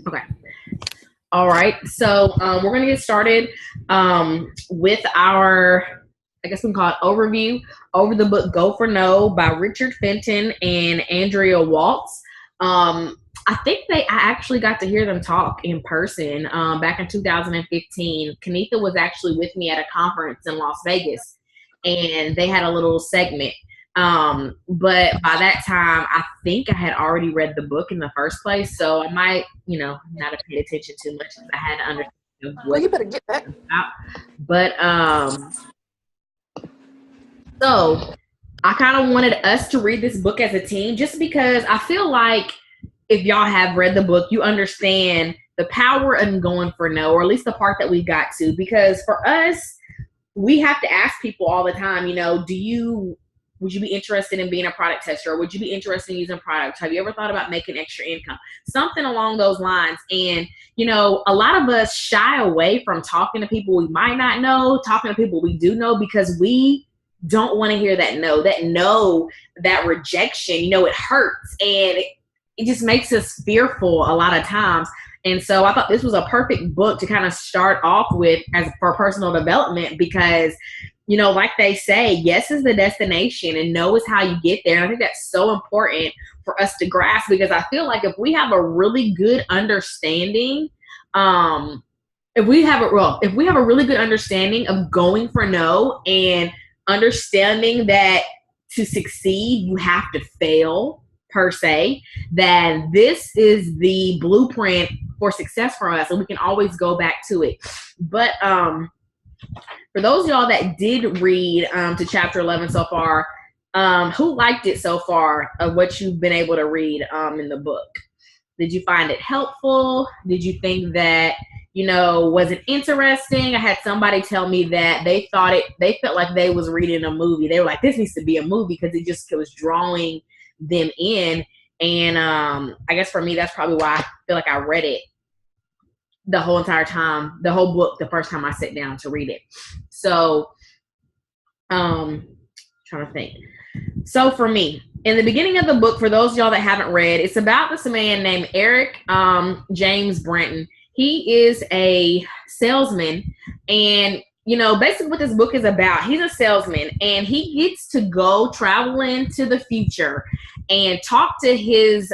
Okay. All right. So we're going to get started with our, I guess we can call it overview over the book Go for No by Richard Fenton and Andrea Waltz. I think I actually got to hear them talk in person back in 2015. Kanitha was actually with me at a conference in Las Vegas, and they had a little segment. But by that time, I think I had already read the book in the first place, so I might, not have paid attention too much because I had to understand Well, what you better get that. about. But so I kind of wanted us to read this book as a team, just because I feel like if y'all have read the book, you understand the power in going for no, or at least the part that we got to. Because for us, we have to ask people all the time, would you be interested in being a product tester? Or would you be interested in using products? Have you ever thought about making extra income? Something along those lines. And, a lot of us shy away from talking to people we might not know, talking to people we do know, because we don't want to hear that no, that rejection, it hurts. And it just makes us fearful a lot of times. And so I thought this was a perfect book to kind of start off with for personal development, because, like they say, yes is the destination and no is how you get there. And I think that's so important for us to grasp, because I feel like if we have a really good understanding, if we have a really good understanding of going for no and understanding that to succeed, you have to fail per se, then this is the blueprint for success for us, and we can always go back to it. But for those of y'all that did read to chapter 11 so far, who liked it so far of what you've been able to read in the book? Did you find it helpful? Did you think that, was it interesting? I had somebody tell me that they felt like they was reading a movie. They were like, this needs to be a movie, because it was drawing them in. And I guess for me, that's probably why I feel like I read it the whole entire time, the whole book, the first time I sat down to read it. So trying to think. So for me, in the beginning of the book, for those of y'all that haven't read, it's about this man named Eric James Brenton. He is a salesman, and basically what this book is about, he's a salesman, and he gets to go travel into the future and talk to his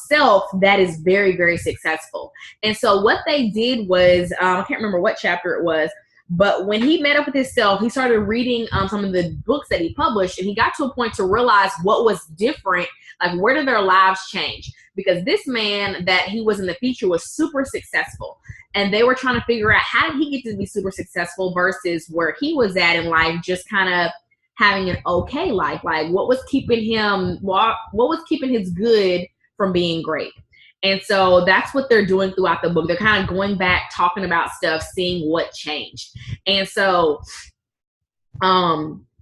self that is very, very successful. And so what they did was, I can't remember what chapter it was, but when he met up with himself, he started reading some of the books that he published, and he got to a point to realize what was different, like where did their lives change? Because this man that he was in the future was super successful, and they were trying to figure out how did he get to be super successful versus where he was at in life, just kind of having an okay life. Like what was keeping his good from being great? And so that's what they're doing throughout the book. They're kind of going back, talking about stuff, seeing what changed. And so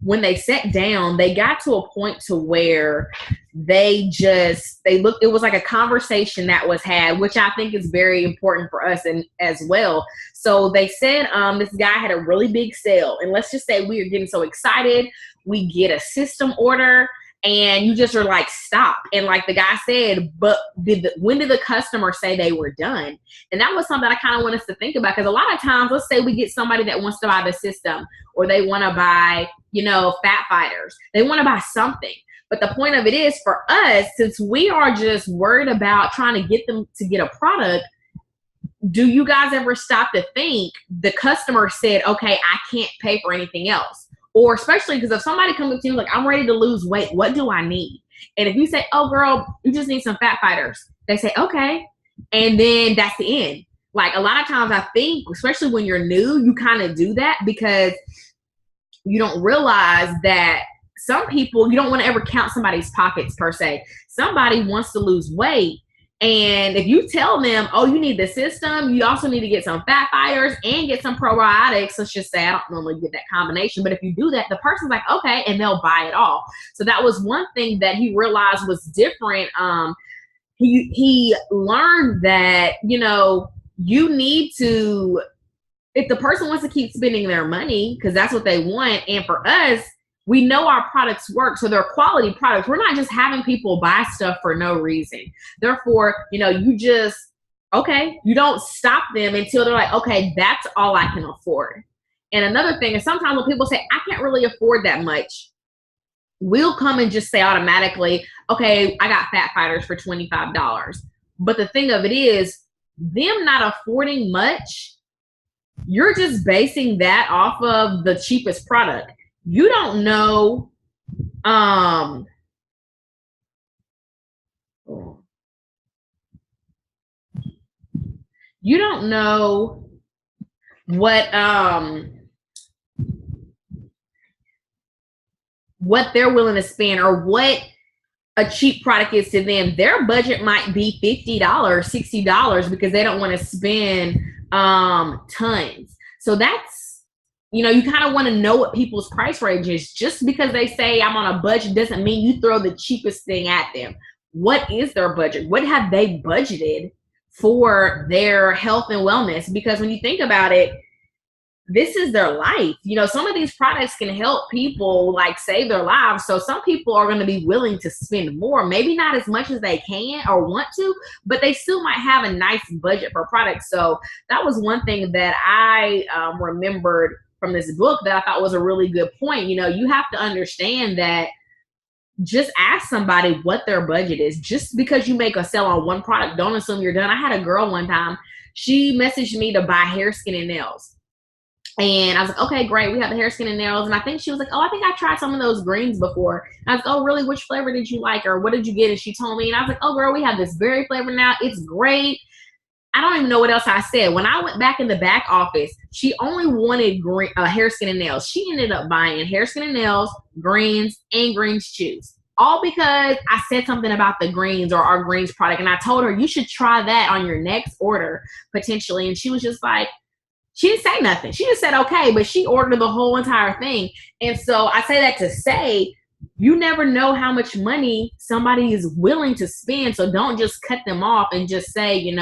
when they sat down, they got to a point to where they looked, it was like a conversation that was had, which I think is very important for us and as well. So they said this guy had a really big sale, and let's just say we are getting so excited, we get a system order, and you just are like, stop. And like the guy said, but when did the customer say they were done? And that was something I kind of want us to think about, because a lot of times, let's say we get somebody that wants to buy the system, or they want to buy, Fat Fighters. They want to buy something. But the point of it is, for us, since we are just worried about trying to get them to get a product, do you guys ever stop to think the customer said, okay, I can't pay for anything else? Or especially because if somebody comes up to you like, I'm ready to lose weight, what do I need? And if you say, oh, girl, you just need some Fat Fighters, they say, okay. And then that's the end. Like a lot of times I think, especially when you're new, you kind of do that because you don't realize that some people, you don't want to ever count somebody's pockets per se. Somebody wants to lose weight. And if you tell them, oh, you need the system, you also need to get some Fat Fighters and get some probiotics, let's just say, I don't normally get that combination, but if you do that, the person's like, okay, and they'll buy it all. So that was one thing that he realized was different. He learned that, you need to, if the person wants to keep spending their money, because that's what they want, and for us, we know our products work, so they're quality products. We're not just having people buy stuff for no reason. Therefore, you just Okay, you don't stop them until they're like, okay, that's all I can afford. And another thing is sometimes when people say, I can't really afford that much, we'll come and just say automatically, okay, I got Fat Fighters for $25. But the thing of it is, them not affording much, you're just basing that off of the cheapest product. You don't know, um, you don't know what they're willing to spend or what a cheap product is to them. Their budget might be $50, $60 because they don't want to spend tons. So that's, you kind of want to know what people's price range is. Just because they say I'm on a budget doesn't mean you throw the cheapest thing at them. What is their budget? What have they budgeted for their health and wellness? Because when you think about it, this is their life. Some of these products can help people like save their lives. So some people are going to be willing to spend more, maybe not as much as they can or want to, but they still might have a nice budget for products. So that was one thing that I remembered from this book that I thought was a really good point. You have to understand that just ask somebody what their budget is. Just because you make a sale on one product, don't assume you're done. I had a girl one time, she messaged me to buy hair, skin, and nails. And I was like, okay, great. We have the hair, skin, and nails. And I think she was like, oh, I think I tried some of those greens before. And I was like, oh, really? Which flavor did you like? Or what did you get? And she told me. And I was like, oh, girl, we have this berry flavor now. It's great. I don't even know what else I said. When I went back in the back office, she only wanted hair, skin, and nails. She ended up buying hair, skin, and nails, greens, and greens chews. All because I said something about the greens or our greens product. And I told her, you should try that on your next order, potentially. And she was just like, she didn't say nothing. She just said, okay, but she ordered the whole entire thing. And so I say that to say, you never know how much money somebody is willing to spend. So don't just cut them off and just say,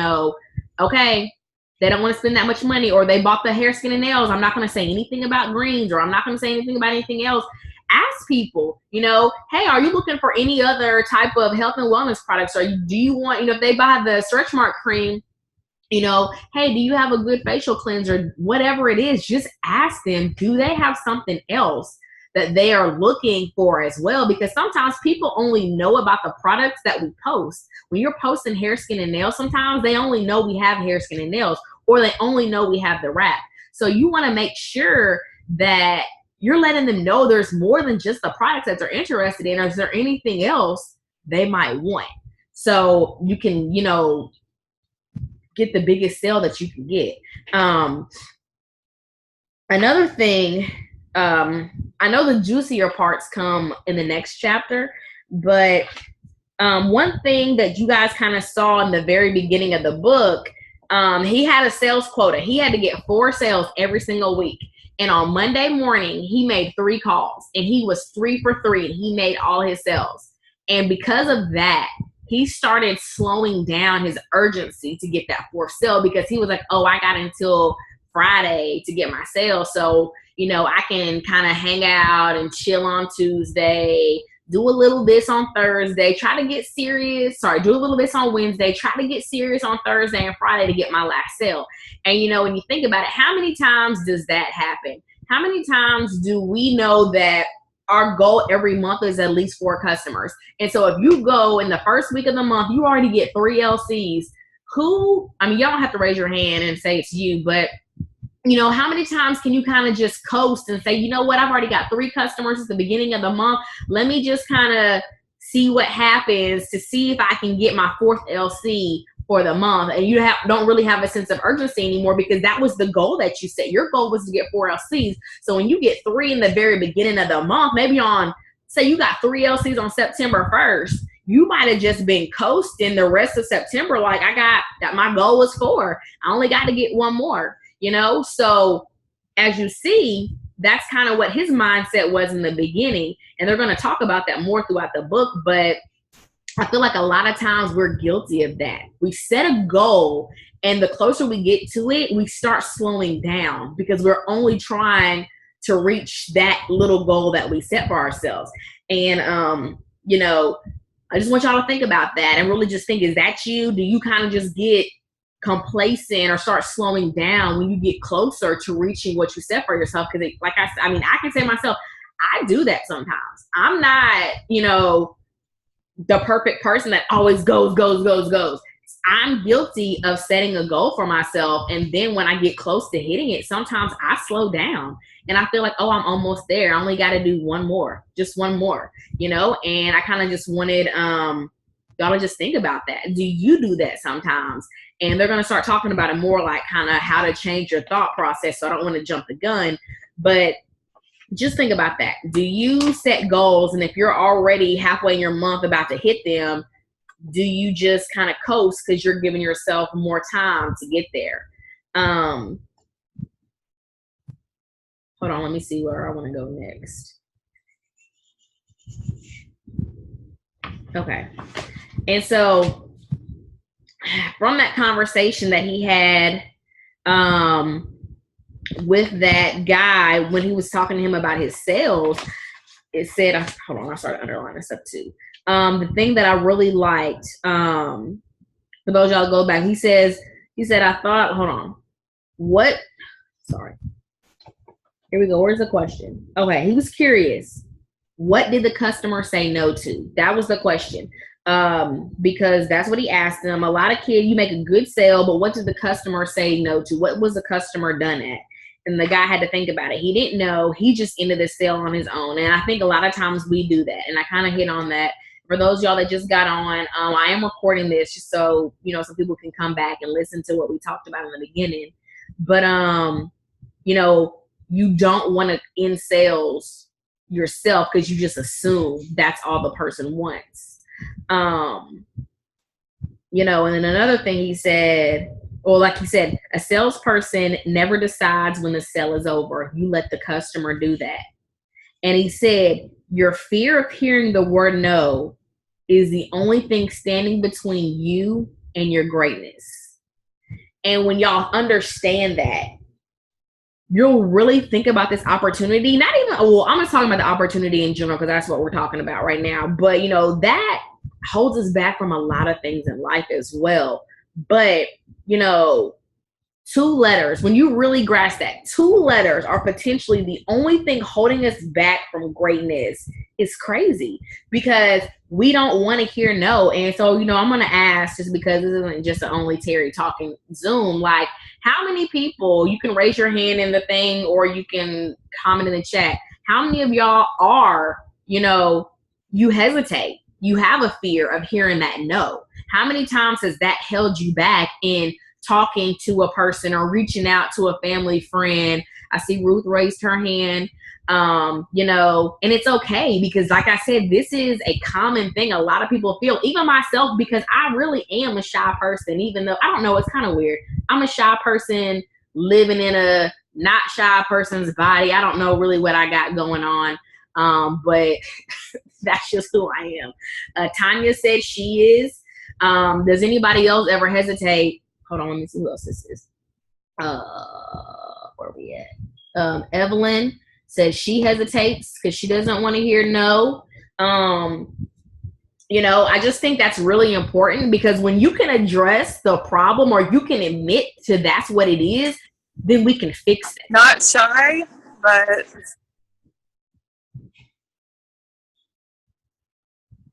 okay, they don't want to spend that much money, or they bought the hair, skin, and nails. I'm not going to say anything about greens, or I'm not going to say anything about anything else. Ask people, hey, are you looking for any other type of health and wellness products? Or do you want, if they buy the stretch mark cream, hey, do you have a good facial cleanser? Whatever it is, just ask them, do they have something else that they are looking for as well? Because sometimes people only know about the products that we post. When you're posting hair, skin, and nails, sometimes they only know we have hair, skin, and nails, or they only know we have the wrap. So you want to make sure that you're letting them know there's more than just the products that they're interested in, or is there anything else they might want? So you can, get the biggest sale that you can get. Another thing, I know the juicier parts come in the next chapter, but one thing that you guys kind of saw in the very beginning of the book, he had a sales quota. He had to get 4 sales every single week. And on Monday morning, he made 3 calls, and he was 3 for 3, and he made all his sales. And because of that, he started slowing down his urgency to get that 4th sale, because he was like, oh, I got until Friday to get my sale. So, I can kind of hang out and chill on Tuesday, do a little this on Thursday, try to get serious. Do a little this on Wednesday, try to get serious on Thursday and Friday to get my last sale. And, when you think about it, how many times does that happen? How many times do we know that our goal every month is at least 4 customers? And so if you go in the first week of the month, you already get 3 LCs. Y'all don't have to raise your hand and say it's you, but how many times can you kind of just coast and say, you know what, I've already got 3 customers at the beginning of the month. Let me just kind of see what happens to see if I can get my 4th LC for the month. And you don't really have a sense of urgency anymore, because that was the goal that you set. Your goal was to get 4 LCs. So when you get 3 in the very beginning of the month, maybe say you got 3 LCs on September 1st, you might have just been coasting the rest of September. Like, my goal was 4. I only got to get 1 more, So as you see, that's kind of what his mindset was in the beginning. And they're going to talk about that more throughout the book. But I feel like a lot of times we're guilty of that. We set a goal, and the closer we get to it, we start slowing down because we're only trying to reach that little goal that we set for ourselves. And, I just want y'all to think about that and really just think, is that you? Do you kind of just get complacent or start slowing down when you get closer to reaching what you set for yourself. Because like I mean, I can say myself, I do that sometimes. I'm not, the perfect person that always goes. I'm guilty of setting a goal for myself, and then when I get close to hitting it, sometimes I slow down and I feel like, oh, I'm almost there. I only got to do just one more, and I kind of just wanted y'all to just think about that. Do you do that sometimes? And they're going to start talking about it more, like kind of how to change your thought process. So I don't want to jump the gun, but just think about that. Do you set goals? And if you're already halfway in your month about to hit them, do you just kind of coast because you're giving yourself more time to get there? Hold on, let me see where I want to go next. Okay. And so from that conversation that he had with that guy, when he was talking to him about his sales, it said, hold on, I started underlining stuff too. The thing that I really liked, for those y'all go back, he said, I thought, hold on, here we go. Where's the question? Okay, he was curious. What did the customer say no to? That was the question. Because that's what he asked them. A lot of kids, you make a good sale, but what did the customer say no to? What was the customer done at? And the guy had to think about it. He didn't know. He just ended the sale on his own. And I think a lot of times we do that. And I kind of hit on that. For those of y'all that just got on, I am recording this just so, some people can come back and listen to what we talked about in the beginning. But, you don't want to end sales yourself because you just assume that's all the person wants. And then another thing he said, or like he said, a salesperson never decides when the sale is over. You let the customer do that. And he said, your fear of hearing the word no is the only thing standing between you and your greatness. And when y'all understand that, you'll really think about this opportunity. Not even, I'm just talking about the opportunity in general because that's what we're talking about right now. But, that holds us back from a lot of things in life as well. But, 2 letters, when you really grasp that, 2 letters are potentially the only thing holding us back from greatness. It's crazy because we don't want to hear no. And so, I'm going to ask, just because this isn't just an Only Terry talking Zoom, like how many people, you can raise your hand in the thing or you can comment in the chat. How many of y'all are, you hesitate? You have a fear of hearing that no. How many times has that held you back in talking to a person or reaching out to a family friend? I see Ruth raised her hand, and it's okay because like I said, this is a common thing a lot of people feel, even myself, because I really am a shy person, even though I don't know, it's kind of weird. I'm a shy person living in a not shy person's body. I don't know really what I got going on. But that's just who I am. Tanya said she is. Does anybody else ever hesitate? Hold on, let me see who else this is. Where are we at? Evelyn says she hesitates because she doesn't want to hear no. I just think that's really important because when you can address the problem or you can admit to that's what it is, then we can fix it. Not shy, but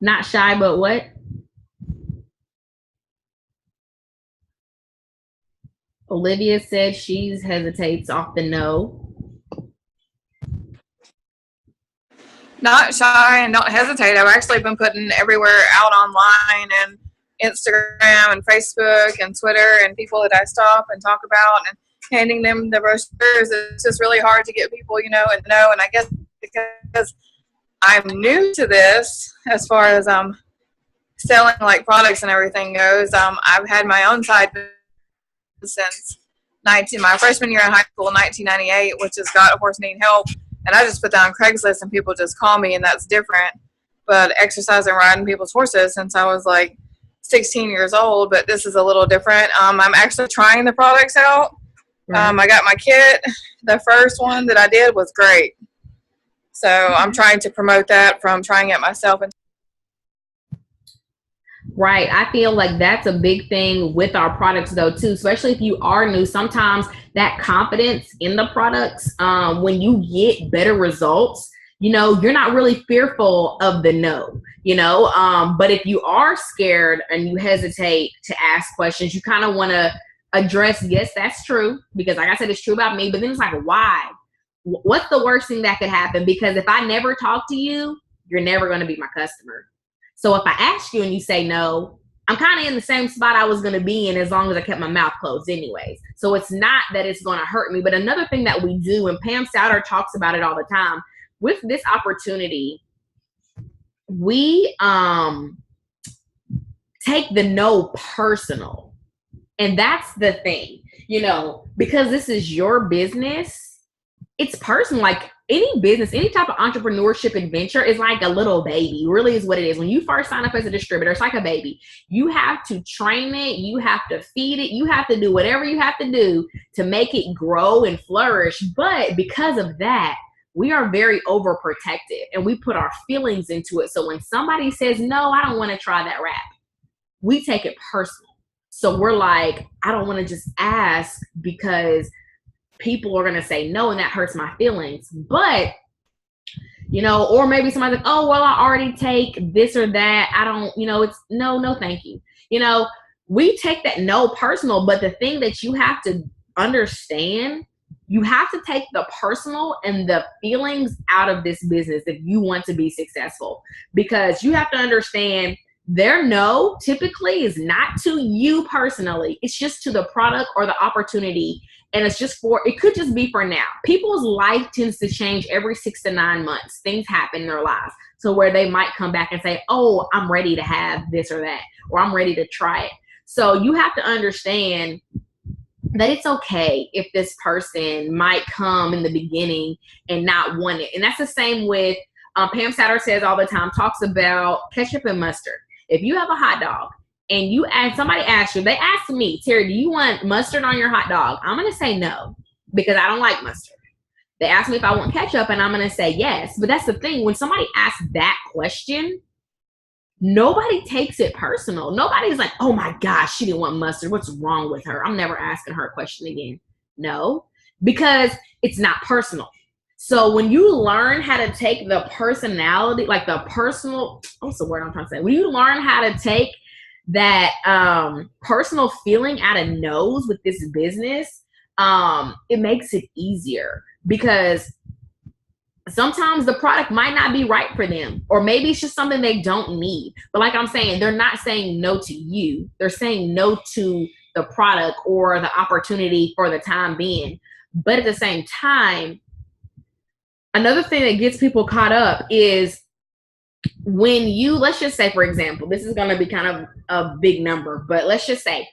not shy, but what? Olivia said she hesitates off the no. Not shy and don't hesitate. I've actually been putting everywhere out online and Instagram and Facebook and Twitter and people that I stop and talk about and handing them the brochures. It's just really hard to get people, and know. And I guess because I'm new to this as far as selling like products and everything goes, I've had my own side since my freshman year in high school, 1998, which has got, of course, need help. And I just put down Craigslist and people just call me, and that's different. But exercising, riding people's horses since I was like 16 years old, but this is a little different. I'm actually trying the products out. Right. I got my kit. The first one that I did was great. So I'm trying to promote that from trying it myself. Right. I feel like that's a big thing with our products though too, especially if you are new. Sometimes that confidence in the products, when you get better results, you're not really fearful of the no, but if you are scared and you hesitate to ask questions, you kind of want to address, yes, that's true, because like I said, it's true about me, but then it's like, why? What's the worst thing that could happen? Because if I never talk to you, you're never going to be my customer. So if I ask you and you say no, I'm kind of in the same spot I was going to be in as long as I kept my mouth closed anyways. So it's not that it's going to hurt me. But another thing that we do, and Pam Souter talks about it all the time, with this opportunity, we take the no personal. And that's the thing, because this is your business, it's personal. Like any business, any type of entrepreneurship adventure is like a little baby, really is what it is. When you first sign up as a distributor, it's like a baby. You have to train it. You have to feed it. You have to do whatever you have to do to make it grow and flourish. But because of that, we are very overprotective and we put our feelings into it. So when somebody says, no, I don't want to try that wrap, we take it personal. So we're like, I don't want to just ask because people are going to say no, and that hurts my feelings. But, or maybe somebody's like, oh, well, I already take this or that. I don't, it's no, thank you. We take that no personal, but the thing that you have to understand, you have to take the personal and the feelings out of this business if you want to be successful, because you have to understand their no typically is not to you personally. It's just to the product or the opportunity. And it's just it could just be for now. People's life tends to change every 6 to 9 months. Things happen in their lives. So where they might come back and say, oh, I'm ready to have this or that, or I'm ready to try it. So you have to understand that it's okay if this person might come in the beginning and not want it. And that's the same with, Pam Souter says all the time, talks about ketchup and mustard. If you have a hot dog and somebody asks you, they ask me, Terry, do you want mustard on your hot dog? I'm going to say no, because I don't like mustard. They ask me if I want ketchup and I'm going to say yes. But that's the thing. When somebody asks that question, nobody takes it personal. Nobody's like, oh my gosh, she didn't want mustard. What's wrong with her? I'm never asking her a question again. No, because it's not personal. So when you learn how to take the personality, like the personal, what's the word I'm trying to say? When you learn how to take that personal feeling out of no's with this business, it makes it easier, because sometimes the product might not be right for them, or maybe it's just something they don't need. But like I'm saying, they're not saying no to you. They're saying no to the product or the opportunity for the time being. But at the same time, another thing that gets people caught up is when let's just say, for example, this is going to be kind of a big number, but let's say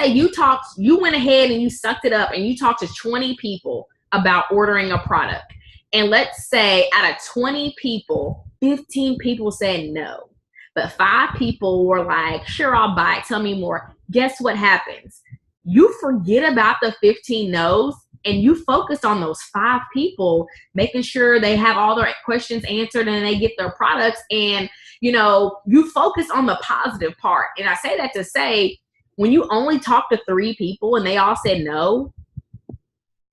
you went ahead and you sucked it up and you talked to 20 people about ordering a product. And let's say out of 20 people, 15 people said no, but 5 people were like, sure, I'll buy it. Tell me more. Guess what happens? You forget about the 15 no's and you focus on those 5 people, making sure they have all their questions answered and they get their products. And, you focus on the positive part. And I say that to say, when you only talk to 3 people and they all said no,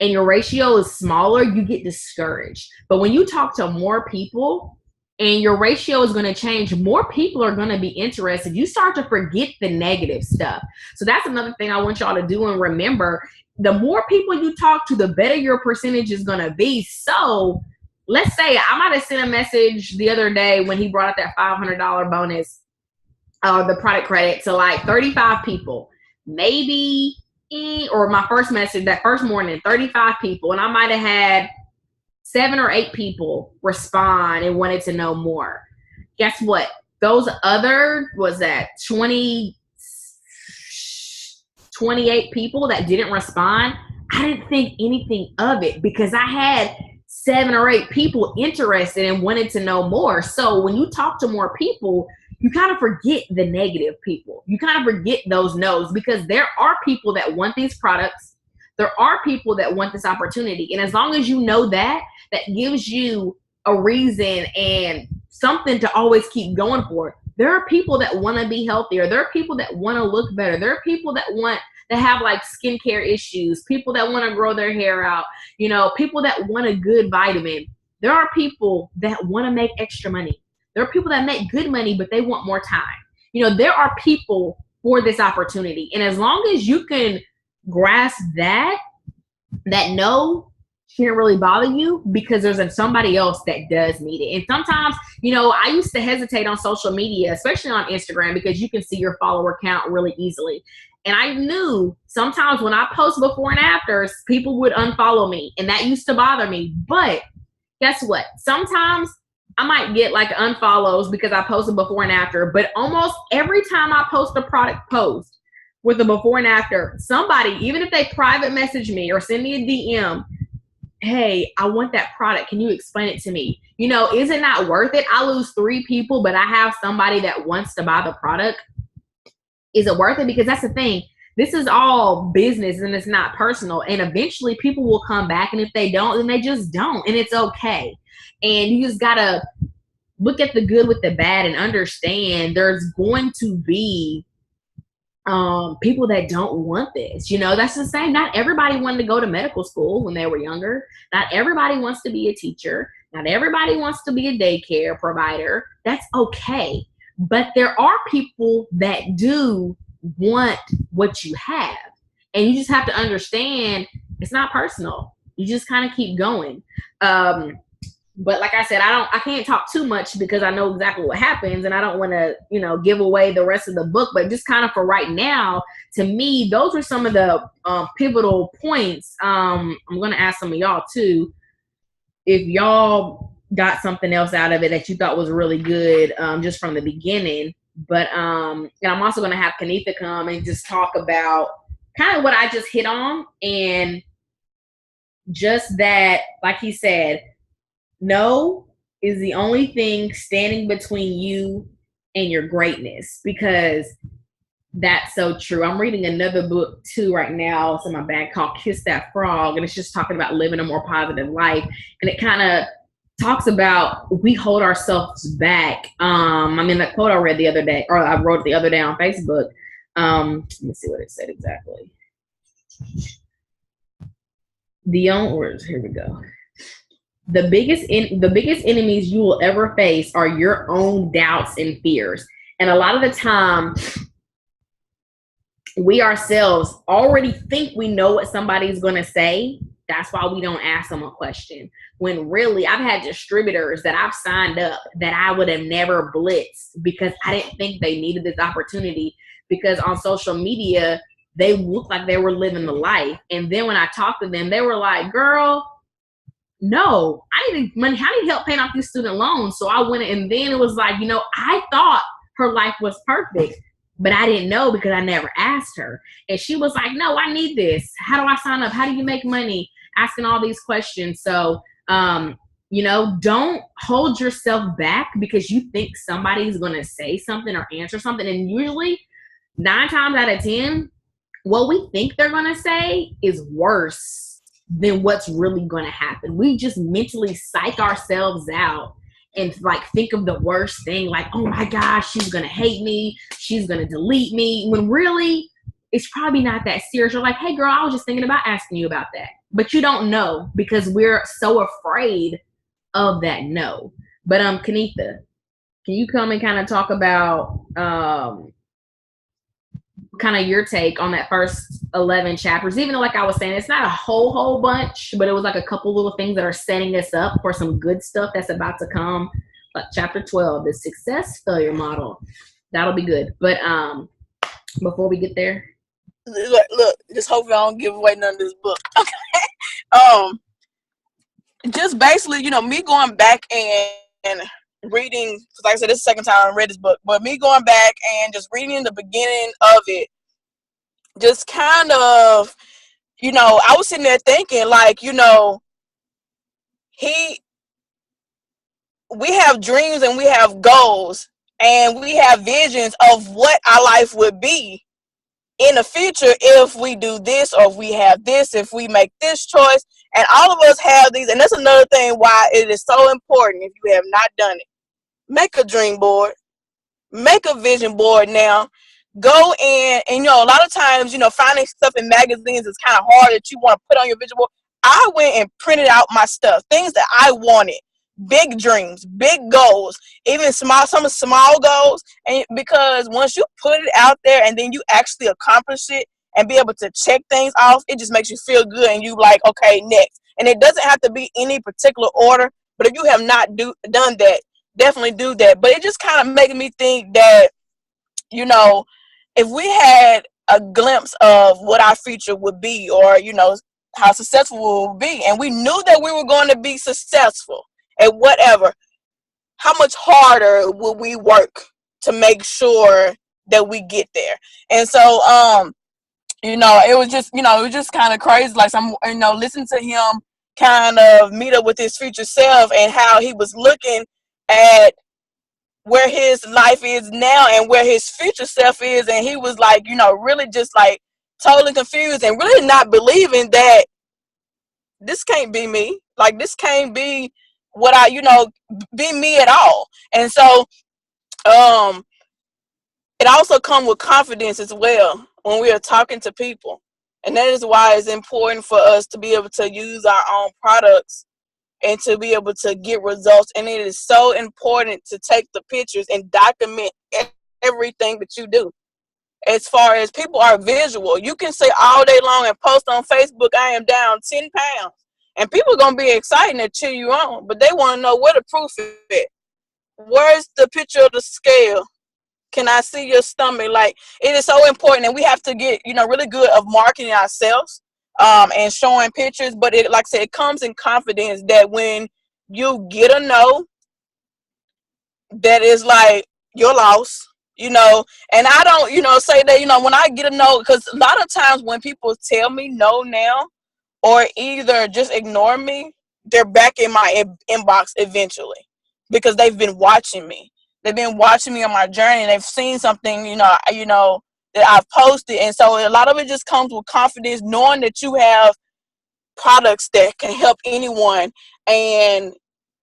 and your ratio is smaller, you get discouraged. But when you talk to more people and your ratio is going to change, more people are going to be interested. You start to forget the negative stuff. So that's another thing I want y'all to do and remember. The more people you talk to, the better your percentage is going to be. So let's say I might have sent a message the other day when he brought up that $500 bonus, the product credit, to like 35 people. Maybe, or my first message that first morning, 35 people. And I might have had 7 or 8 people respond and wanted to know more. Guess what? Those other, 28 people that didn't respond, I didn't think anything of it because I had 7 or 8 people interested and wanted to know more. So when you talk to more people, you kind of forget the negative people. You kind of forget those no's, because there are people that want these products. There are people that want this opportunity. And as long as you know that gives you a reason and something to always keep going for. There are people that want to be healthier. There are people that want to look better. There are people that want to have like skincare issues, people that want to grow their hair out, you know, people that want a good vitamin. There are people that want to make extra money. There are people that make good money, but they want more time. You know, there are people for this opportunity. And as long as you can grasp that no shouldn't really bother you, because there's somebody else that does need it. And sometimes, you know, I used to hesitate on social media, especially on Instagram, because you can see your follower count really easily. And I knew sometimes when I post before and afters, people would unfollow me, and that used to bother me. But guess what? Sometimes I might get like unfollows because I posted before and after, but almost every time I post a product post with a before and after, somebody, even if they private message me or send me a DM, hey, I want that product. Can you explain it to me? You know, is it not worth it? I lose 3 people, but I have somebody that wants to buy the product. Is it worth it? Because that's the thing. This is all business and it's not personal. And eventually people will come back. And if they don't, then they just don't. And it's okay. And you just got to look at the good with the bad and understand there's going to be people that don't want this. You know, that's the same. Not everybody wanted to go to medical school when they were younger. Not everybody wants to be a teacher. Not everybody wants to be a daycare provider. That's okay. But there are people that do want what you have. And you just have to understand it's not personal. You just kind of keep going. But like I said, I can't talk too much because I know exactly what happens, and I don't want to, you know, give away the rest of the book. But just kind of for right now, to me, those are some of the pivotal points. I'm going to ask some of y'all too, if y'all got something else out of it that you thought was really good, just from the beginning. But and I'm also going to have Kenitha come and just talk about kind of what I just hit on, and just that, like he said, no is the only thing standing between you and your greatness, because that's so true. I'm reading another book too right now. It's in my bag called Kiss That Frog, and it's just talking about living a more positive life. And it kind of talks about we hold ourselves back. I mean, that quote I read the other day, or I wrote the other day on Facebook. Let me see what it said exactly. Here we go. The biggest enemies you will ever face are your own doubts and fears. And a lot of the time, we ourselves already think we know what somebody's going to say. That's why we don't ask them a question. When really, I've had distributors that I've signed up that I would have never blitzed because I didn't think they needed this opportunity, because on social media, they looked like they were living the life. And then when I talked to them, they were like, girl, no, I need money. I need help paying off these student loans. So I went, and then it was like, you know, I thought her life was perfect, but I didn't know because I never asked her. And she was like, no, I need this. How do I sign up? How do you make money? Asking all these questions. So, you know, don't hold yourself back because you think somebody's going to say something or answer something. And usually 9 times out of 10, what we think they're going to say is worse than what's really going to happen. We just mentally psych ourselves out and like think of the worst thing, like, oh my gosh, she's going to hate me. She's going to delete me. When really it's probably not that serious. You're like, hey girl, I was just thinking about asking you about that. But you don't know because we're so afraid of that no. But Kenitha, can you come and kind of talk about kind of your take on that first 11 chapters? Even though, like I was saying, it's not a whole bunch, but it was like a couple little things that are setting us up for some good stuff that's about to come. Like chapter 12, the success failure model. That'll be good. But before we get there, look, just hope y'all don't give away none of this book. Okay. Just basically, you know, me going back and reading, because like I said, this is the second time I read this book, but me going back and just reading the beginning of it, just kind of, you know, I was sitting there thinking, like, you know, we have dreams and we have goals and we have visions of what our life would be in the future if we do this, or if we have this, if we make this choice. And all of us have these, and that's another thing why it is so important. If you have not done it, make a dream board. make a vision board now. Go in, and a lot of times, finding stuff in magazines is kind of hard that you want to put on your vision board. I went and printed out my stuff, things that I wanted, big dreams, big goals, even some small goals. And because once you put it out there and then you actually accomplish it and be able to check things off, it just makes you feel good, and you like, okay, next. And it doesn't have to be any particular order, but if you have not done that, definitely do that. But it just kind of making me think that, if we had a glimpse of what our future would be, or, how successful we would be, and we knew that we were going to be successful at whatever, how much harder would we work to make sure that we get there? And so, it was just kind of crazy. Like, listening to him kind of meet up with his future self and how he was looking at where his life is now and where his future self is, and he was like, really just like totally confused and really not believing that this can't be me. Like, this can't be what be me at all. And so it also comes with confidence as well when we are talking to people, and that is why it's important for us to be able to use our own products and to be able to get results. And it is so important to take the pictures and document everything that you do. As far as people are visual, you can say all day long and post on Facebook, I am down 10 pounds. And people are going to be excited to cheer you on, but they want to know where the proof is. Where's the picture of the scale? Can I see your stomach? Like, it is so important, and we have to get, really good of marketing ourselves. And showing pictures, but it, like I said, it comes in confidence that when you get a no, that is like your loss, and I don't, say that, when I get a no, because a lot of times when people tell me no now, or either just ignore me, they're back in my inbox eventually, because they've been watching me. They've been watching me on my journey, and they've seen something, that I've posted. And so a lot of it just comes with confidence, knowing that you have products that can help anyone, and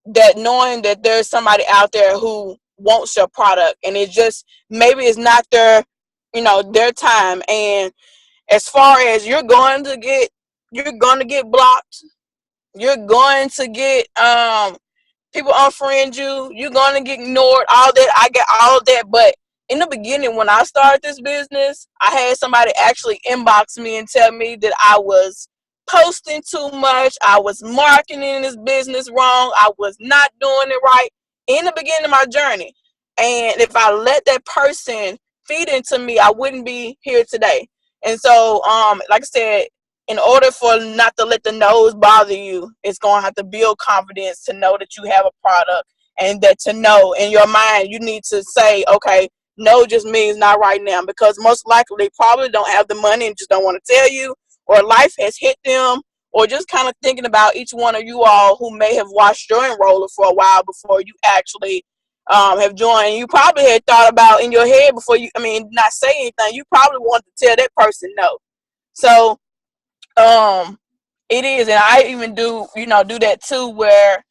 that knowing that there's somebody out there who wants your product, and it just, maybe it's not their time. And as far as you're going to get blocked, you're going to get people unfriend you, you're going to get ignored, all that. I get all of that. But in the beginning, when I started this business, I had somebody actually inbox me and tell me that I was posting too much, I was marketing this business wrong, I was not doing it right in the beginning of my journey. And if I let that person feed into me, I wouldn't be here today. And so, like I said, in order for not to let the no's bother you, it's going to have to build confidence to know that you have a product, and that to know in your mind, you need to say, okay, no just means not right now, because most likely they probably don't have the money and just don't want to tell you, or life has hit them, or just kind of thinking about each one of you all who may have watched your enroller for a while before you actually have joined. You probably had thought about in your head before you, not say anything, you probably wanted to tell that person no. So it is, and I even do that too, where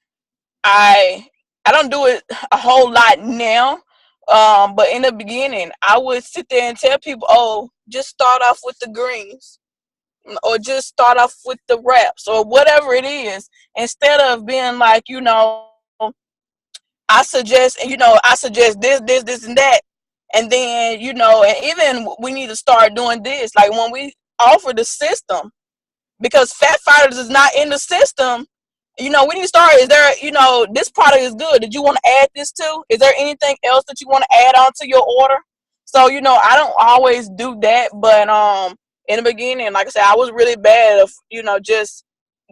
I don't do it a whole lot now. But in the beginning, I would sit there and tell people, oh, just start off with the greens, or just start off with the wraps, or whatever it is, instead of being like, I suggest this and that. And then, and even we need to start doing this, like when we offer the system, because Fat Fighters is not in the system. We need to start, is there, this product is good, did you want to add this to? Is there anything else that you want to add on to your order? So, I don't always do that, but in the beginning, like I said, I was really bad of, just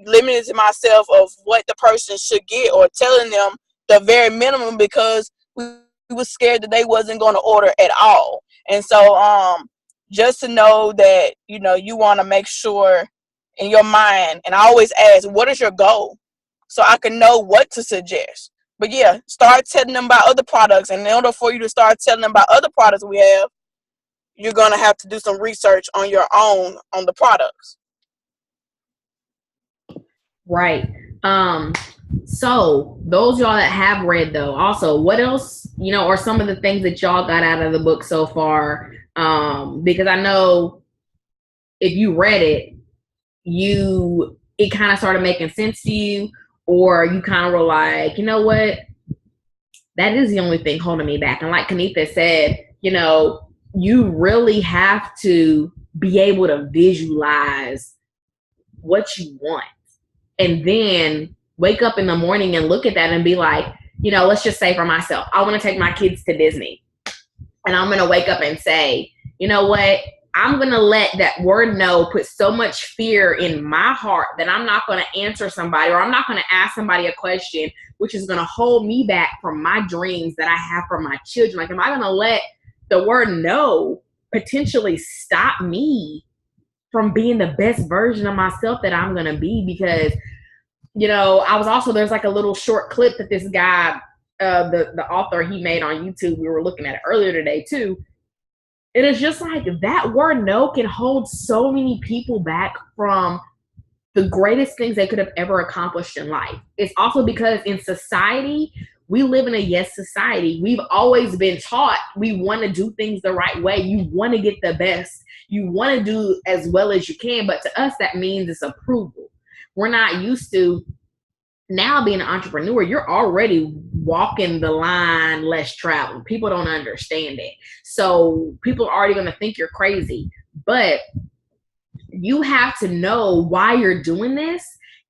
limiting myself of what the person should get, or telling them the very minimum, because we was scared that they wasn't going to order at all. And so just to know that, you want to make sure in your mind, and I always ask, what is your goal? So I can know what to suggest. But yeah, start telling them about other products. And in order for you to start telling them about other products we have, you're going to have to do some research on your own on the products. Right. So those y'all that have read though, also what else, or some of the things that y'all got out of the book so far? Because I know if you read it, it kind of started making sense to you, or you kind of were like, you know what, that is the only thing holding me back. And like Kenitha said, you really have to be able to visualize what you want, and then wake up in the morning and look at that and be like, let's just say for myself, I want to take my kids to Disney, and I'm going to wake up and say, you know what? I'm going to let that word no put so much fear in my heart that I'm not going to answer somebody, or I'm not going to ask somebody a question, which is going to hold me back from my dreams that I have for my children. Like, am I going to let the word no potentially stop me from being the best version of myself that I'm going to be? Because, I was also, there's like a little short clip that this guy, the author, he made on YouTube. We were looking at it earlier today too. It is just like that word no can hold so many people back from the greatest things they could have ever accomplished in life. It's also because in society, we live in a yes society. We've always been taught we want to do things the right way. You want to get the best. You want to do as well as you can. But to us, that means it's approval. We're not used to now being an entrepreneur. You're already walking the line less traveled. People don't understand it. So people are already going to think you're crazy. But you have to know why you're doing this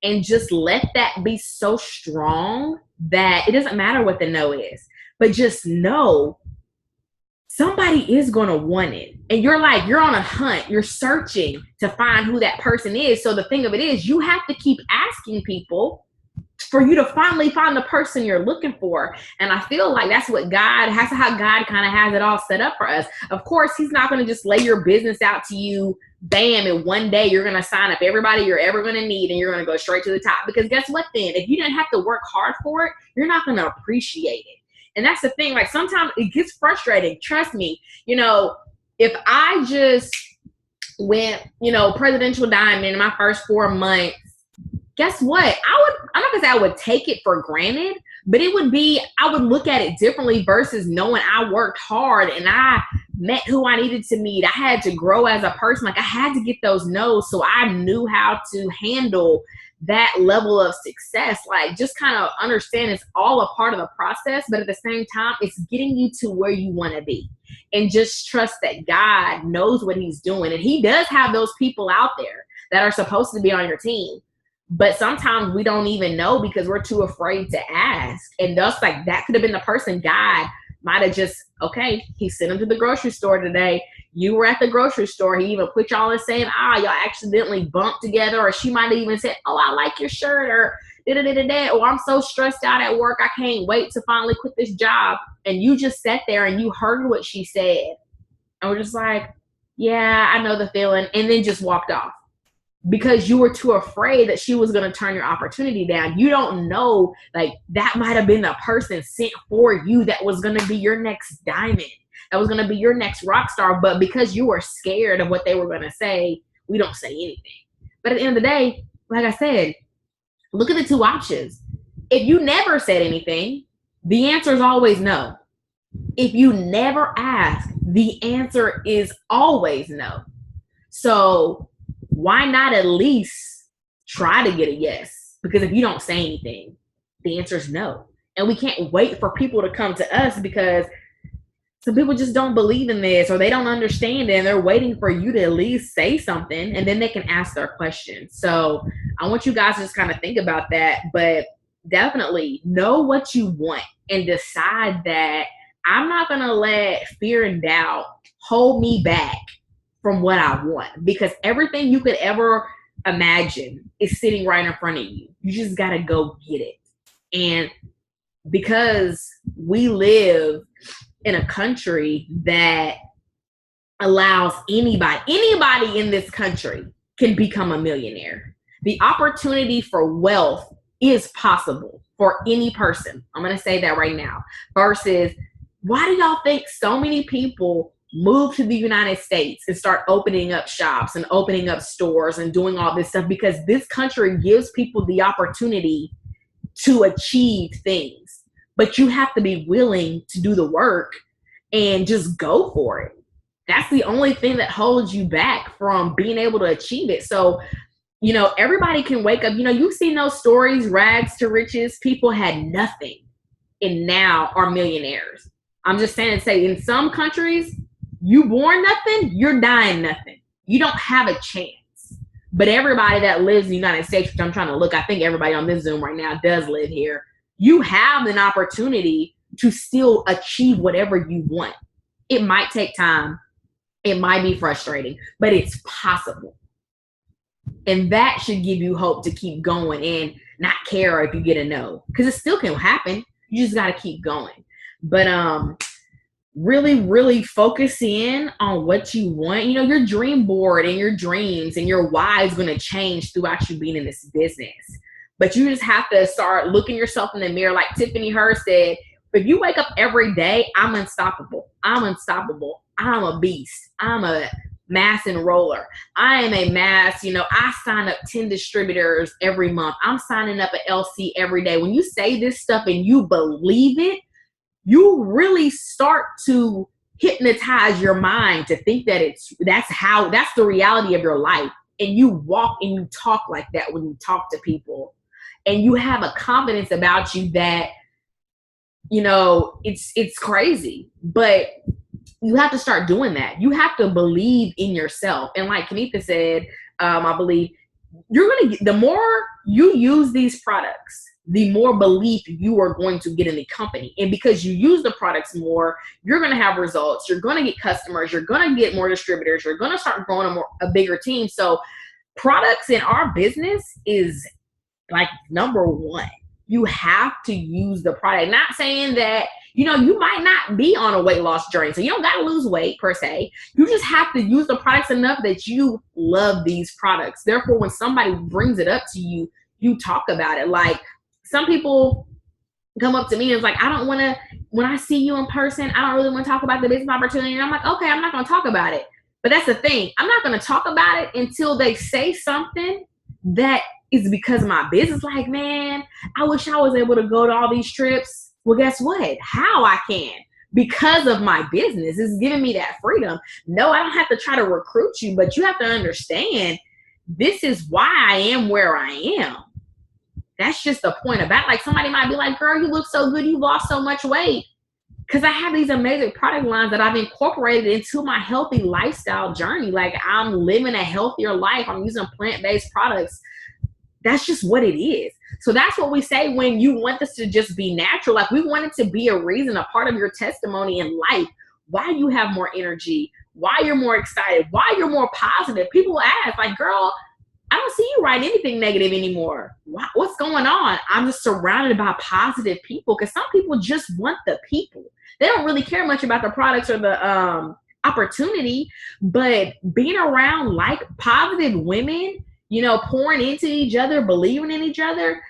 and just let that be so strong that it doesn't matter what the no is. But just know somebody is going to want it. And you're on a hunt. You're searching to find who that person is. So the thing of it is, you have to keep asking people for you to finally find the person you're looking for. And I feel like that's how God kind of has it all set up for us. Of course, he's not going to just lay your business out to you, bam, and one day you're going to sign up everybody you're ever going to need and you're going to go straight to the top. Because guess what then? If you didn't have to work hard for it, you're not going to appreciate it. And that's the thing. Like, sometimes it gets frustrating. Trust me. If I just went, presidential diamond in my first 4 months, guess what? I'm not gonna say I would take it for granted, but I would look at it differently versus knowing I worked hard and I met who I needed to meet. I had to grow as a person. Like, I had to get those no's so I knew how to handle that level of success. Like, just kind of understand it's all a part of the process, but at the same time, it's getting you to where you want to be. And just trust that God knows what he's doing. And he does have those people out there that are supposed to be on your team. But sometimes we don't even know because we're too afraid to ask. And thus, like, that could have been the person God might have just, okay, he sent him to the grocery store today. You were at the grocery store. He even put y'all in the same aisle. Y'all accidentally bumped together. Or she might have even said, oh, I like your shirt. Or da-da-da-da-da. Or I'm so stressed out at work. I can't wait to finally quit this job. And you just sat there and you heard what she said. And we're just like, yeah, I know the feeling. And then just walked off. Because you were too afraid that she was going to turn your opportunity down. You don't know, like, that might have been the person sent for you that was going to be your next diamond, that was going to be your next rock star. But because you were scared of what they were going to say, we don't say anything. But at the end of the day, like I said, look at the two options. If you never said anything, the answer is always no. If you never ask, the answer is always no. So why not at least try to get a yes? Because if you don't say anything, the answer is no. And we can't wait for people to come to us because some people just don't believe in this or they don't understand it and they're waiting for you to at least say something and then they can ask their question. So I want you guys to just kind of think about that, but definitely know what you want and decide that I'm not going to let fear and doubt hold me back from what I want, because everything you could ever imagine is sitting right in front of you. You just got to go get it. And because we live in a country that allows anybody in this country can become a millionaire. The opportunity for wealth is possible for any person. I'm going to say that right now. Versus, why do y'all think so many people move to the United States and start opening up shops and opening up stores and doing all this stuff? Because this country gives people the opportunity to achieve things, but you have to be willing to do the work and just go for it. That's the only thing that holds you back from being able to achieve it. So, you know, everybody can wake up. You know, you've seen those stories, rags to riches. People had nothing and now are millionaires. I'm just saying, say in some countries, you born nothing, you're dying nothing. You don't have a chance. But everybody that lives in the United States, which I'm trying to look, I think everybody on this Zoom right now does live here. You have an opportunity to still achieve whatever you want. It might take time. It might be frustrating, but it's possible. And that should give you hope to keep going and not care if you get a no, because it still can happen. You just got to keep going. But really, really focus in on what you want. You know, your dream board and your dreams and your why is going to change throughout you being in this business. But you just have to start looking yourself in the mirror. Like Tiffany Hurst said, if you wake up every day, I'm unstoppable. I'm unstoppable. I'm a beast. I'm a mass enroller. I am a mass, you know, I sign up 10 distributors every month. I'm signing up at LC every day. When you say this stuff and you believe it, you really start to hypnotize your mind to think that that's the reality of your life. And you walk and you talk like that when you talk to people. And you have a confidence about you that, you know, it's crazy. But you have to start doing that. You have to believe in yourself. And like Kanika said, I believe the more you use these products, the more belief you are going to get in the company. And because you use the products more, you're going to have results. You're going to get customers. You're going to get more distributors. You're going to start growing a bigger team. So products in our business is like number one. You have to use the product. Not saying that, you know, you might not be on a weight loss journey, so you don't got to lose weight per se. You just have to use the products enough that you love these products. Therefore, when somebody brings it up to you, you talk about it. Like some people come up to me and it's like, I don't want to, when I see you in person, I don't really want to talk about the business opportunity. And I'm like, okay, I'm not going to talk about it. But that's the thing. I'm not going to talk about it until they say something that is because of my business. Like, man, I wish I was able to go to all these trips. Well, guess what? How I can? Because of my business. It's giving me that freedom. No, I don't have to try to recruit you, but you have to understand this is why I am where I am. That's just the point about it. Like somebody might be like, girl, you look so good. You lost so much weight. Because I have these amazing product lines that I've incorporated into my healthy lifestyle journey. Like I'm living a healthier life. I'm using plant-based products. That's just what it is. So that's what we say when you want this to just be natural. Like we want it to be a reason, a part of your testimony in life, why you have more energy, why you're more excited, why you're more positive. People ask like, girl, I don't see you writing anything negative anymore. What's going on? I'm just surrounded by positive people because some people just want the people. They don't really care much about the products or the opportunity, but being around like positive women, you know, pouring into each other, believing in each other,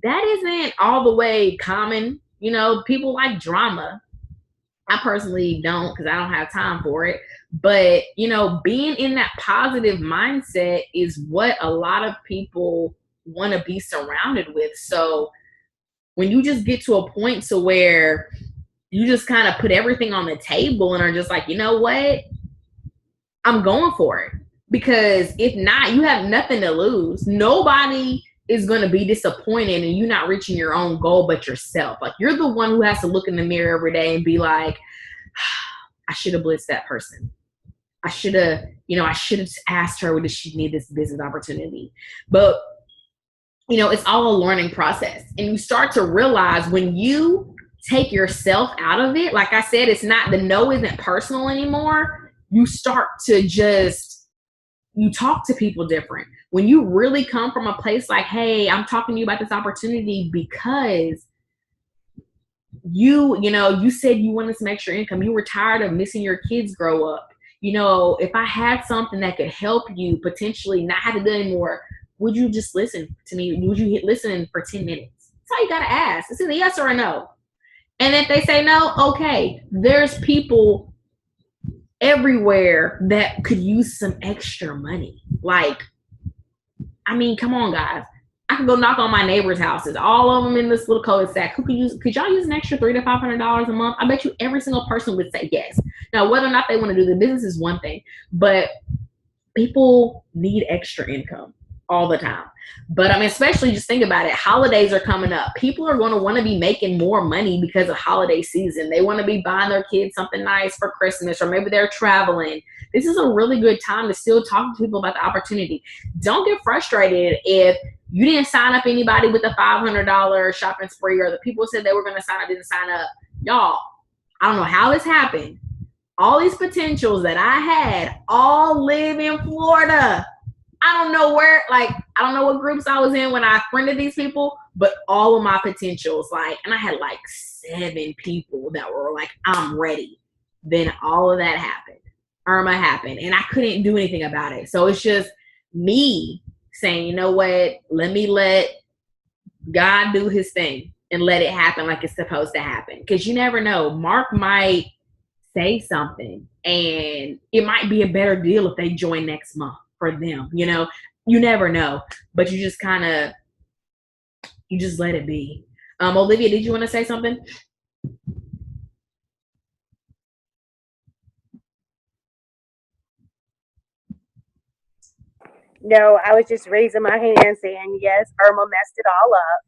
that isn't all the way common. You know, people like drama. I personally don't because I don't have time for it. But, you know, being in that positive mindset is what a lot of people want to be surrounded with. So when you just get to a point to where you just kind of put everything on the table and are just like, you know what? I'm going for it. Because if not, you have nothing to lose. Nobody is going to be disappointed in you not reaching your own goal but yourself. Like you're the one who has to look in the mirror every day and be like, I should have blitzed that person. I should have asked her, does she need this business opportunity? But, you know, it's all a learning process. And you start to realize when you take yourself out of it, like I said, it's not, the no isn't personal anymore. You start to you talk to people different. When you really come from a place like, hey, I'm talking to you about this opportunity because you said you wanted some extra income. You were tired of missing your kids grow up. You know, if I had something that could help you potentially not have to do anymore, would you just listen to me? Would you listen for 10 minutes? That's all you got to ask. It's either yes or a no. And if they say no, okay, there's people everywhere that could use some extra money. Like, I mean, come on, guys. I can go knock on my neighbors' houses, all of them in this little cul-de-sac. Could y'all use an extra $300 to $500 a month? I bet you every single person would say yes. Now, whether or not they want to do the business is one thing, but people need extra income all the time. But I mean, especially just think about it. Holidays are coming up. People are going to want to be making more money because of holiday season. They want to be buying their kids something nice for Christmas, or maybe they're traveling. This is a really good time to still talk to people about the opportunity. Don't get frustrated if you didn't sign up anybody with a $500 shopping spree, or the people who said they were going to sign up didn't sign up. Y'all, I don't know how this happened. All these potentials that I had all live in Florida. I don't know where, like, I don't know what groups I was in when I friended these people, but all of my potentials, like, and I had like 7 people that were like, I'm ready. Then all of that happened. Irma happened, and I couldn't do anything about it. So it's just me saying, you know what, let me let God do his thing and let it happen like it's supposed to happen. Because you never know. Mark might say something, and it might be a better deal if they join next month for them. You know, you never know, but you just kind of, you just let it be. Olivia, did you want to say something? No, I was just raising my hand saying, yes, Irma messed it all up.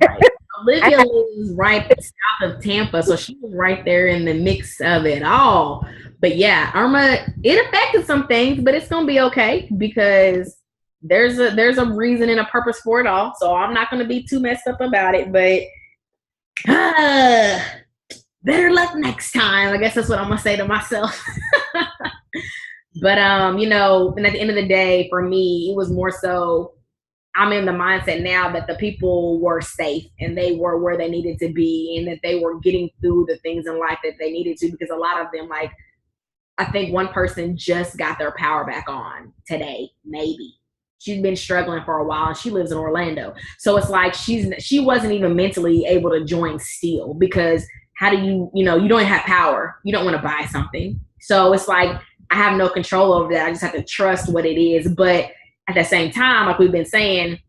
Right. Olivia lives right south of Tampa, so she was right there in the mix of it all. But yeah, Irma, it affected some things, but it's gonna be okay because there's a reason and a purpose for it all. So I'm not gonna be too messed up about it. But better luck next time. I guess that's what I'm gonna say to myself. But you know, and at the end of the day, for me, it was more so I'm in the mindset now that the people were safe and they were where they needed to be, and that they were getting through the things in life that they needed to, because a lot of them, like, I think one person just got their power back on today, maybe. She's been struggling for a while, and she lives in Orlando. So it's like she wasn't even mentally able to join still, because how do you don't have power. You don't want to buy something. So it's like I have no control over that. I just have to trust what it is. But at the same time, like we've been saying,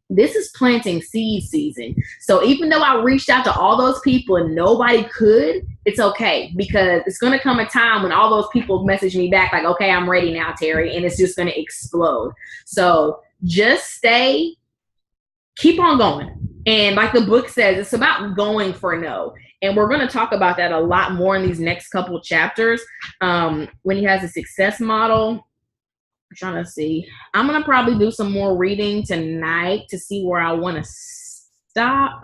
this is planting seed season. So even though I reached out to all those people and nobody could, it's okay, because it's going to come a time when all those people message me back like, okay, I'm ready now, Terry, and it's just going to explode. So just keep on going. And like the book says, it's about going for no. And we're going to talk about that a lot more in these next couple of chapters. When he has a success model, I'm trying to see. I'm going to probably do some more reading tonight to see where I want to stop.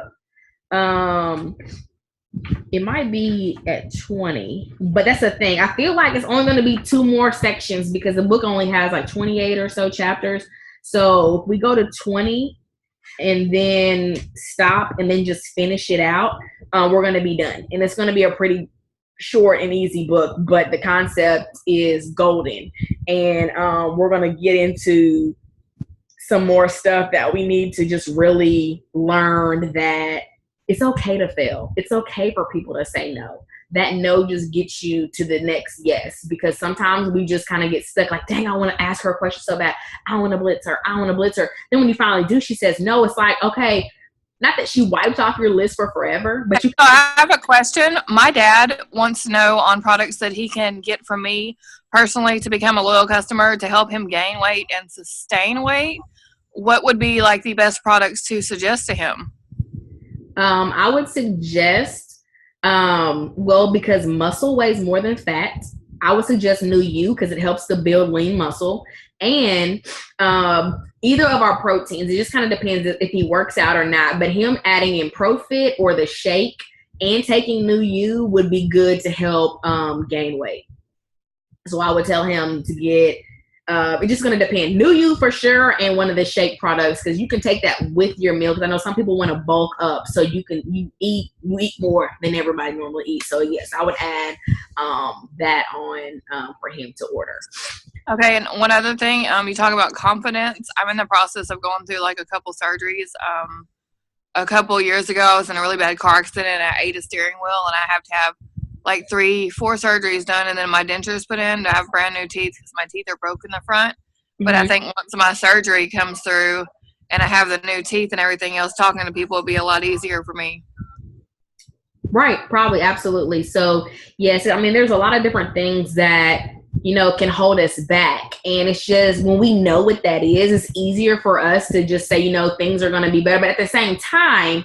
It might be at 20, but that's the thing. I feel like it's only going to be 2 more sections because the book only has like 28 or so chapters. So if we go to 20 and then stop and then just finish it out, we're going to be done. And it's going to be a pretty short and easy book, but the concept is golden. And we're going to get into some more stuff that we need to just really learn, that it's okay to fail. It's okay for people to say no. That no just gets you to the next yes, because sometimes we just kind of get stuck like, dang, I want to ask her a question so bad. I want to blitz her. Then when you finally do, she says no. It's like, okay, not that she wiped off your list for forever, but you. I have a question. My dad wants to know on products that he can get from me personally to become a loyal customer to help him gain weight and sustain weight. What would be like the best products to suggest to him? I would suggest, because muscle weighs more than fat, I would suggest New You because it helps to build lean muscle. And either of our proteins, it just kind of depends if he works out or not, but him adding in ProFit or the shake and taking New You would be good to help gain weight. So I would tell him to get, it's just going to depend. New You for sure, and one of the shake products, because you can take that with your meal, because I know some people want to bulk up, so you eat more than everybody normally eats. So yes, I would add that on for him to order. Okay, and one other thing, you talk about confidence. I'm in the process of going through like a couple surgeries. A couple years ago, I was in a really bad car accident, and I ate a steering wheel, and I have to have like 3-4 surgeries done, and then my dentures put in to have brand new teeth because my teeth are broken in the front. But I think once my surgery comes through and I have the new teeth and everything else, talking to people would be a lot easier for me. Right, probably, absolutely. So yes, I mean, there's a lot of different things that, you know, can hold us back. And it's just when we know what that is, it's easier for us to just say, you know, things are going to be better. But at the same time,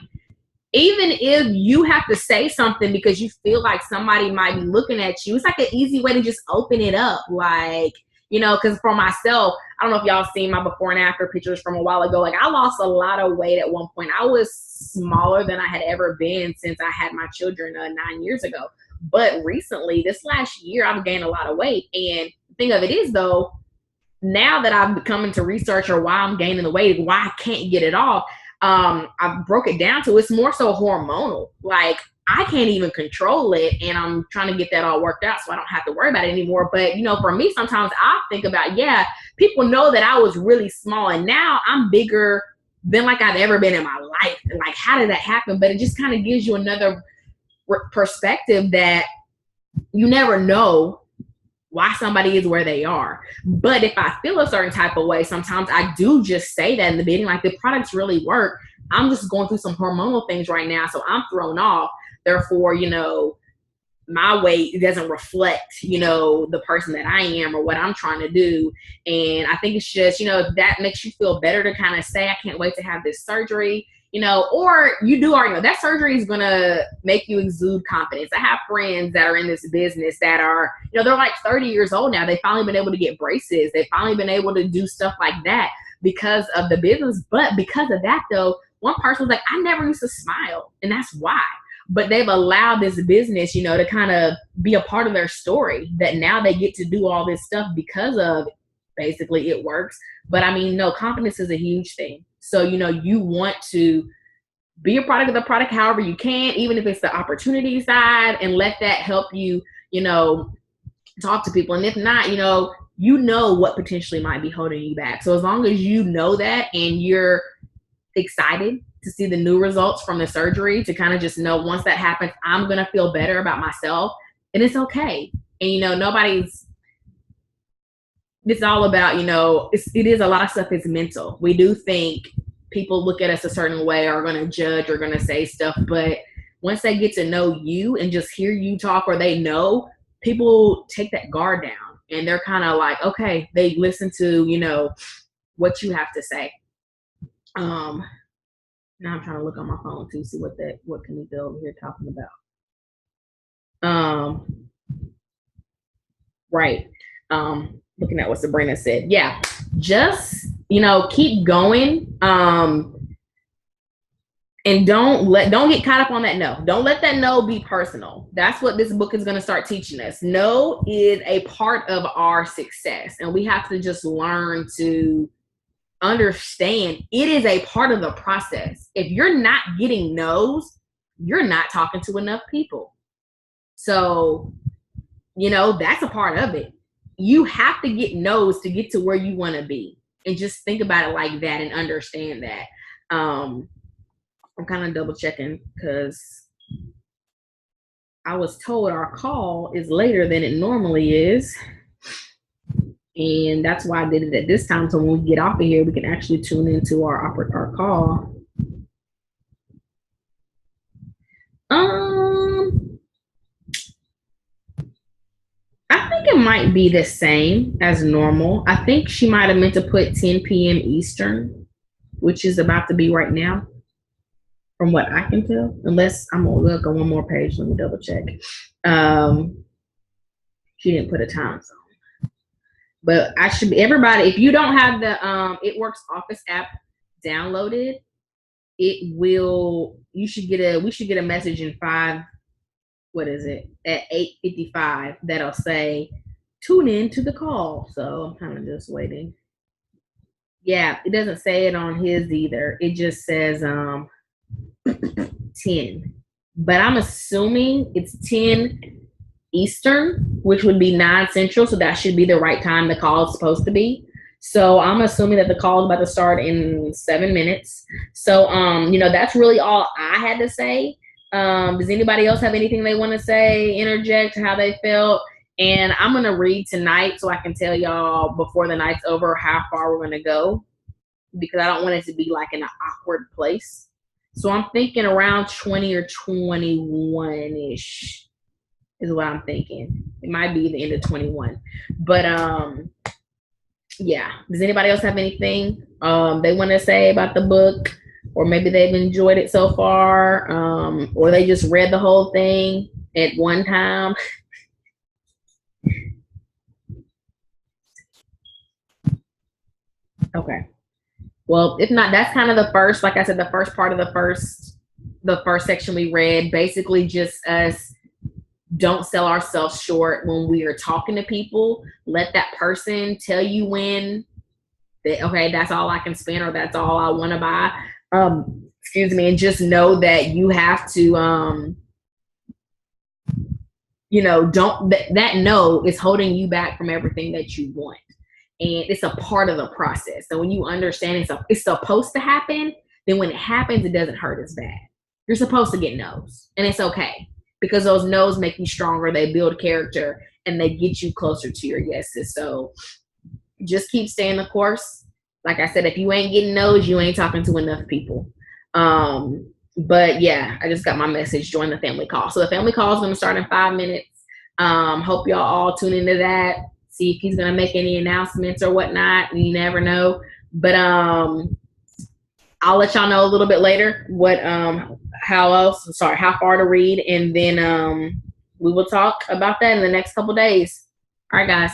even if you have to say something because you feel like somebody might be looking at you, it's like an easy way to just open it up. Like, you know, because for myself, I don't know if y'all seen my before and after pictures from a while ago. Like, I lost a lot of weight at one point. I was smaller than I had ever been since I had my children 9 years ago. But recently, this last year, I've gained a lot of weight. And the thing of it is, though, now that I've come into research or why I'm gaining the weight, why I can't get it off, I broke it down to it's more so hormonal. Like, I can't even control it, and I'm trying to get that all worked out so I don't have to worry about it anymore. But, you know, for me, sometimes I think about, yeah, people know that I was really small, and now I'm bigger than like I've ever been in my life. And like, how did that happen? But it just kind of gives you another perspective that you never know why somebody is where they are. But if I feel a certain type of way, sometimes I do just say that in the beginning, like, the products really work. I'm just going through some hormonal things right now, so I'm thrown off. Therefore, you know, my weight doesn't reflect, you know, the person that I am or what I'm trying to do. And I think it's just, you know, if that makes you feel better to kind of say, I can't wait to have this surgery, you know, or you do already know that surgery is going to make you exude confidence. I have friends that are in this business that are, you know, they're like 30 years old now. They've finally been able to get braces. They've finally been able to do stuff like that because of the business. But because of that, though, one person was like, I never used to smile. And that's why. But they've allowed this business, you know, to kind of be a part of their story, that now they get to do all this stuff because of basically it works. But I mean, no, confidence is a huge thing. So, you know, you want to be a product of the product however you can, even if it's the opportunity side, and let that help you, you know, talk to people. And if not, you know what potentially might be holding you back. So as long as you know that and you're excited to see the new results from the surgery, to kind of just know once that happens, I'm going to feel better about myself, and it's okay. And, you know, it's all about, you know, it is a lot of stuff is mental. We do think people look at us a certain way, or are going to judge, or going to say stuff. But once they get to know you and just hear you talk, or they know, people take that guard down, and they're kind of like, okay, they listen to, you know, what you have to say. Now I'm trying to look on my phone to see what Kanika over here talking about. Right. Looking at what Sabrina said. Yeah. Just, you know, keep going. And don't get caught up on that no. Don't let that no be personal. That's what this book is going to start teaching us. No is a part of our success, and we have to just learn to understand it is a part of the process. If you're not getting no's, you're not talking to enough people. So, you know, that's a part of it. You have to get no's to get to where you want to be, and just think about it like that and understand that. I'm kind of double checking because I was told our call is later than it normally is. And that's why I did it at this time. So when we get off of here, we can actually tune into our call. I think it might be the same as normal. I think she might have meant to put 10 p.m. Eastern, which is about to be right now, from what I can tell. Unless I'm gonna look on one more page. Let me double check. She didn't put a time zone. But I should be, everybody, if you don't have the It Works Office app downloaded, we should get a message in at 8:55 that'll say tune in to the call. So I'm kind of just waiting. Yeah, it doesn't say it on his either. It just says 10. But I'm assuming it's 10 Eastern, which would be 9 Central, so that should be the right time the call is supposed to be. So I'm assuming that the call is about to start in 7 minutes. So you know, that's really all I had to say. Does anybody else have anything they want to say, interject, how they felt? And I'm gonna read tonight so I can tell y'all before the night's over how far we're gonna go. because I don't want it to be like in an awkward place. So I'm thinking around 20 or 21-ish is what I'm thinking. It might be the end of 21. But yeah. Does anybody else have anything they want to say about the book? Or maybe they've enjoyed it so far, or they just read the whole thing at one time. Okay. Well, if not, that's kind of the first, like I said, the first part of the first section we read, basically just us don't sell ourselves short when we are talking to people. Let that person tell you when that, okay, that's all I can spend or that's all I want to buy. Excuse me, and just know that you have to, that no is holding you back from everything that you want. And it's a part of the process. So when you understand it's supposed to happen, then when it happens, it doesn't hurt as bad. You're supposed to get no's, and it's okay because those no's make you stronger. They build character and they get you closer to your yeses. So just keep staying the course. Like I said, if you ain't getting no's, you ain't talking to enough people. But yeah, I just got my message. Join the family call. So the family call is going to start in 5 minutes. Hope y'all all tune into that. See if he's going to make any announcements or whatnot. You never know. But I'll let y'all know a little bit later how far to read. And then we will talk about that in the next couple days. All right, guys.